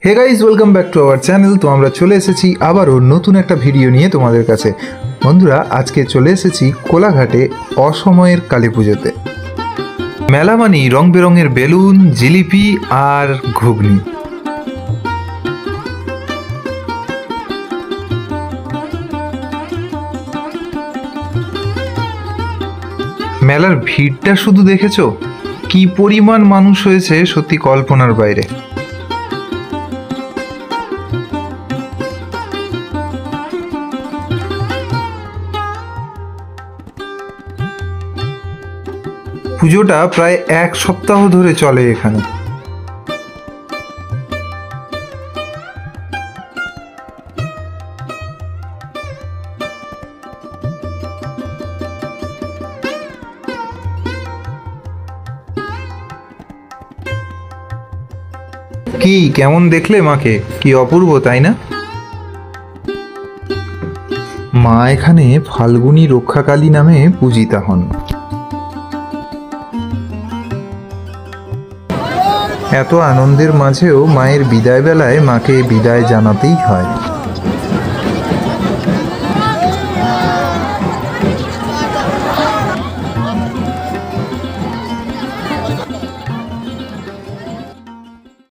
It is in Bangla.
Hey guys, welcome back to our channel. তো আমরা চলে এসেছি আবারও নতুন একটা ভিডিও নিয়ে তোমাদের কাছে। বন্ধুরা, আজকে চলে এসেছি কোলাঘাটে অসময়ের কালী পুজোতে। মেলা মানেই রং বেরঙের বেলুন, জিলিপি আর ঘুগনি। মেলার ভিড়টা শুধু দেখেছো, কি পরিমাণ মানুষ হয়েছে, সত্যি কল্পনার বাইরে। পুজোটা প্রায় এক সপ্তাহ ধরে চলে এখানে। কি কেমন দেখলে মাকে? কি অপূর্ব, তাই না? মা এখানে ফাল্গুনী রক্ষাকালী নামে পূজিতা হন। এত আনন্দের মাঝেও মায়ের বিদায় বেলায় মাকে বিদায় জানাতেই হয়।